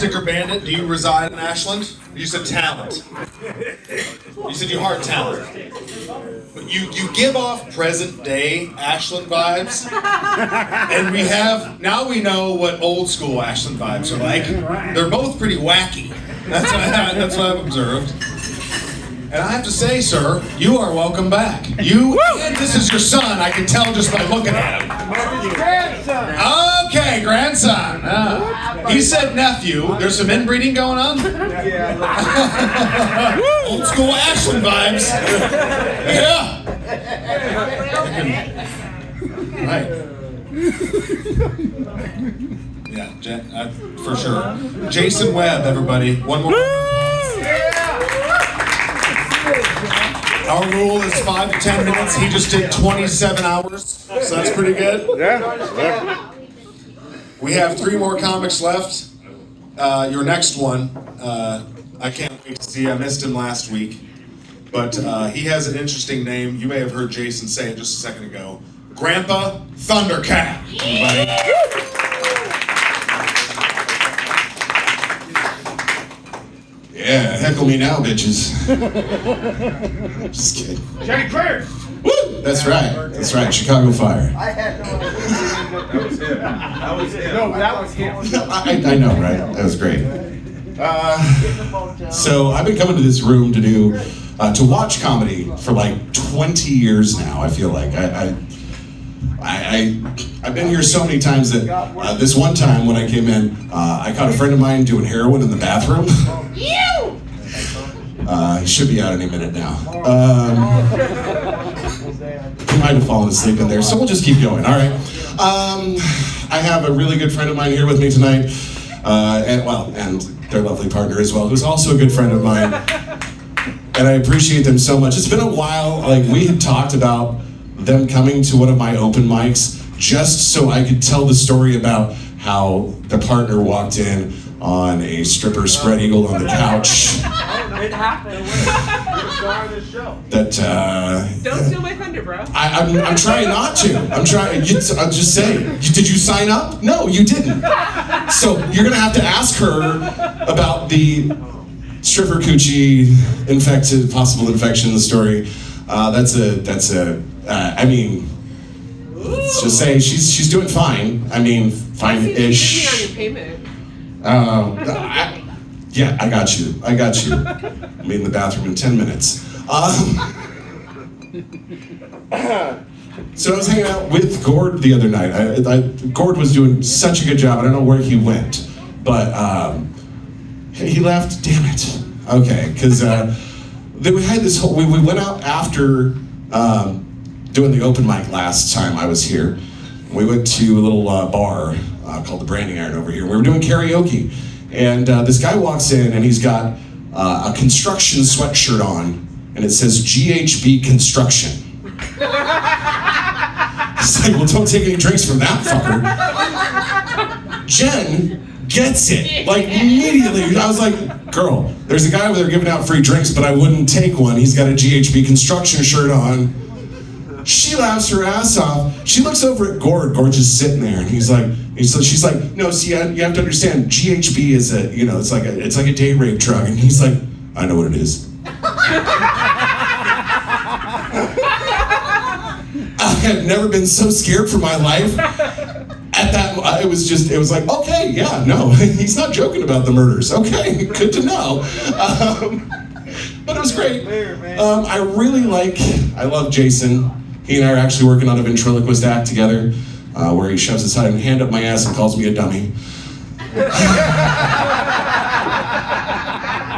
Sticker Bandit, do you reside in Ashland? You said talent. You said you heart talent. But you give off present day Ashland vibes. And now we know what old school Ashland vibes are like. They're both pretty wacky. That's what I've observed. And I have to say, sir, you are welcome back. And this is your son, I can tell just by looking at him. Grandson. Okay, grandson. He said nephew. There's some inbreeding going on? Old school Ashland vibes. Yeah. Right. Yeah, for sure. Jason Webb, everybody. One more. Our rule is 5 to 10 minutes. He just did 27 hours, so that's pretty good. Yeah. We have 3 more comics left. Your next one, I can't wait to see. I missed him last week, but he has an interesting name. You may have heard Jason say it just a second ago. Grandpa Thundercat. Everybody. Yeah, heckle me now, bitches. Just kidding. Johnny Clear. Woo! That's right. Chicago Fire. I had no idea. That was him. No, that was him. I know, right? That was great. So I've been coming to this room to watch comedy for like 20 years now. I feel like I've been here so many times that this one time when I came in, I caught a friend of mine doing heroin in the bathroom. He should be out any minute now. He might have fallen asleep in there, so we'll just keep going. All right. I have a really good friend of mine here with me tonight, and their lovely partner as well, who's also a good friend of mine. And I appreciate them so much. It's been a while. Like, we had talked about them coming to one of my open mics just so I could tell the story about how the partner walked in on a stripper spread eagle on the couch. It happened. That Don't steal my thunder, bro. I'm trying not to. I'm just saying. Did you sign up? No, you didn't. So you're gonna have to ask her about the stripper coochie possible infection in the story. I mean, let's just say she's doing fine. I mean, fine-ish. On your payment. Yeah, I got you. I'll be in the bathroom in 10 minutes. So I was hanging out with Gord the other night. Gord was doing such a good job. I don't know where he went, but he left. Damn it. Okay, because we had this whole. We went out after doing the open mic last time I was here. We went to a little bar called the Branding Iron over here. We were doing karaoke, and this guy walks in and he's got a construction sweatshirt on, and it says GHB Construction. It's like, well, don't take any drinks from that fucker. Jen gets it, like immediately. I was like, girl, there's a guy over there giving out free drinks, but I wouldn't take one. He's got a GHB Construction shirt on. She laughs her ass off. She looks over at Gord. Gord's just sitting there, and she's like, no, see, you have to understand, GHB is it's like a date rape drug, and he's like, I know what it is. I had never been so scared for my life. At that, it was like, okay, yeah, no, he's not joking about the murders. Okay, good to know. But it was great. I love Jason. He and I are actually working on a ventriloquist act together, where he shoves his hand up my ass and calls me a dummy.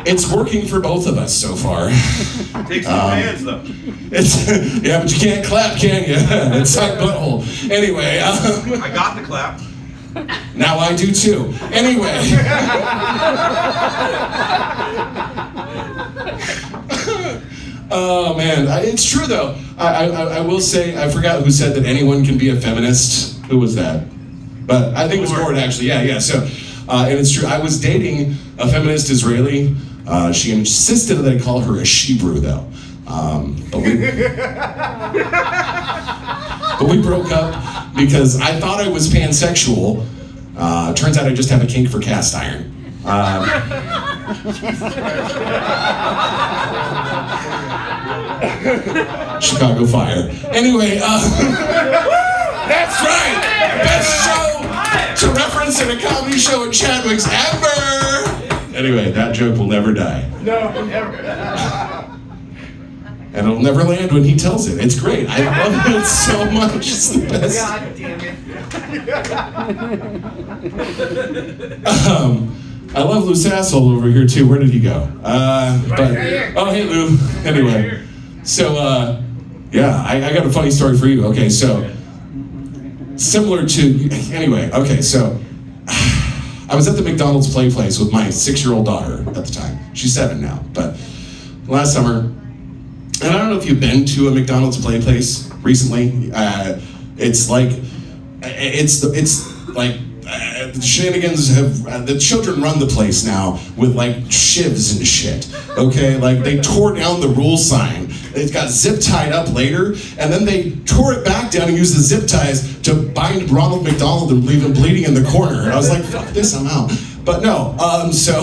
It's working for both of us so far. Takes two hands though. Yeah, but you can't clap, can you? It's like butthole. Anyway. I got the clap. Now I do too. Anyway. Oh man, it's true though. I will say, I forgot who said that anyone can be a feminist. Who was that? But I think it was Gord actually. Yeah. So, and it's true. I was dating a feminist Israeli. She insisted that I call her a she-brew though. But we broke up because I thought I was pansexual. Turns out I just have a kink for cast iron. Chicago Fire. Anyway, that's right. Best show to reference in a comedy show at Chadwicks ever. Anyway, that joke will never die. No, never. And it'll never land when he tells it. It's great. I love it so much. It's the best. God damn it. I love Lou's asshole over here too. Where did he go? Oh, hey Lou. Anyway, so yeah, I got a funny story for you. Okay, so similar to okay, so I was at the McDonald's play place with my 6-year-old daughter at the time. She's 7 now, but last summer. And I don't know if you've been to a McDonald's play place recently. It's like the shenanigans have the children run the place now with like shivs and shit. Okay, like they tore down the rule sign. It got zip tied up later, and then they tore it back down and used the zip ties to bind Ronald McDonald and leave him bleeding in the corner. And I was like, fuck this, I'm out. But no, so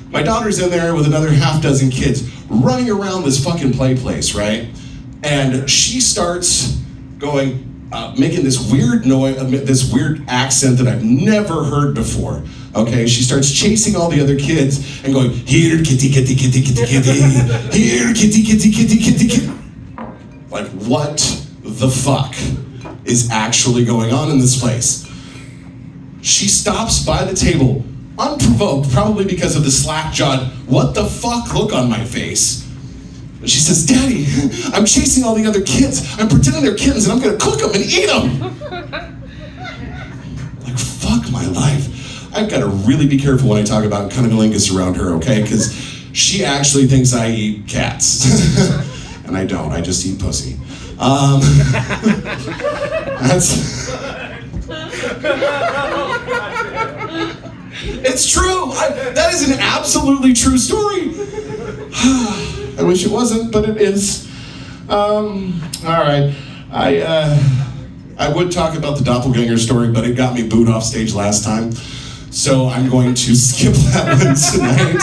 my daughter's in there with another half dozen kids running around this fucking play place, right? And she starts going, making this weird noise, this weird accent that I've never heard before. Okay, she starts chasing all the other kids and going, here, kitty, kitty, kitty, kitty, kitty, here, kitty, kitty, kitty, kitty, kitty. Like, what the fuck is actually going on in this place? She stops by the table, unprovoked, probably because of the slack-jawed, what the fuck look on my face. She says, Daddy, I'm chasing all the other kids. I'm pretending they're kittens and I'm gonna cook them and eat them. Like, fuck my life. I've gotta really be careful when I talk about cunnilingus around her, okay? Because she actually thinks I eat cats. And I don't, I just eat pussy. It's true. That is an absolutely true story. I wish it wasn't, but it is. All right. I would talk about the doppelganger story, but it got me booed off stage last time. So I'm going to skip that one tonight.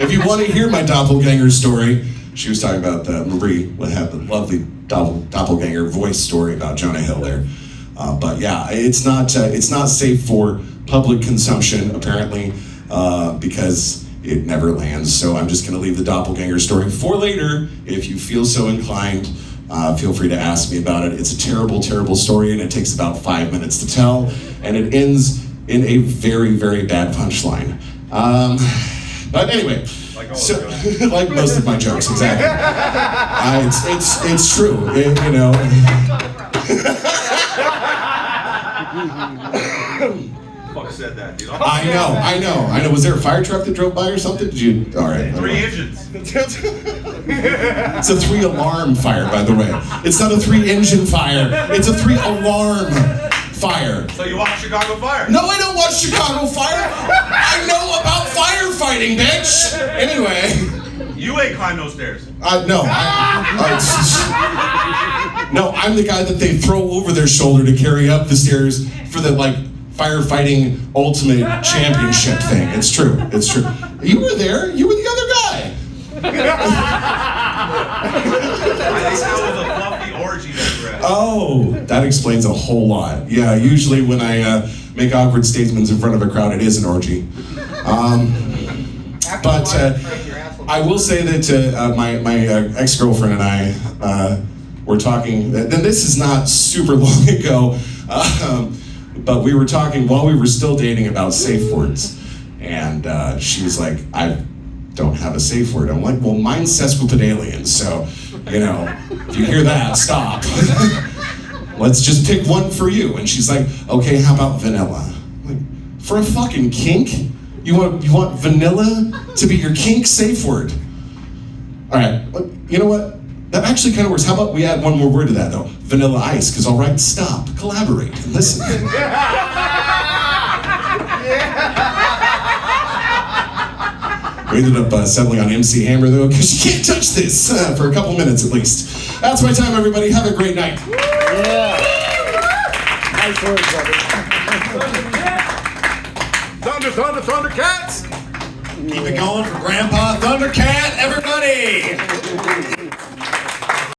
If you want to hear my doppelganger story, she was talking about Marie would have the lovely doppelganger voice story about Jonah Hill there. But yeah, it's not safe for public consumption apparently because it never lands. So I'm just going to leave the doppelganger story for later. If you feel so inclined, feel free to ask me about it. It's a terrible, terrible story, and it takes about 5 minutes to tell, and it ends in a very, very bad punchline. But anyway. So, like most of my jokes, exactly. It's true, you know. Fuck said that, dude. I know. Was there a fire truck that drove by or something? Did you? All right. 3 engines. It's a 3-alarm fire, by the way. It's not a 3-engine fire. It's a 3-alarm fire. So you watch Chicago Fire? No, I don't watch Chicago Fire. I know about firefighting, bitch. Anyway. You ain't climbed those stairs. No, I'm the guy that they throw over their shoulder to carry up the stairs for the firefighting ultimate championship thing. It's true. You were there. You were the other guy. I think that was a fluffy orgy that we're at. Oh, that explains a whole lot. Yeah, usually when I make awkward statements in front of a crowd, it is an orgy. But I will say that my ex-girlfriend and I were talking, and this is not super long ago, but we were talking while we were still dating about safe words. And she was like, I don't have a safe word. I'm like, well, mine's sesquipedalian, so, if you hear that, stop. Let's just pick one for you. And she's like, okay, how about vanilla? I'm like, for a fucking kink? You want vanilla to be your kink safe word? All right, you know what? That actually kind of works. How about we add one more word to that, though? Vanilla ice, because all right, stop, collaborate, and listen. We ended up settling on MC Hammer, though, because you can't touch this for a couple minutes at least. That's my time, everybody. Have a great night. Yeah. Nice work, brother. Done. Thundercats! Keep it going for Grandpa Thundercat.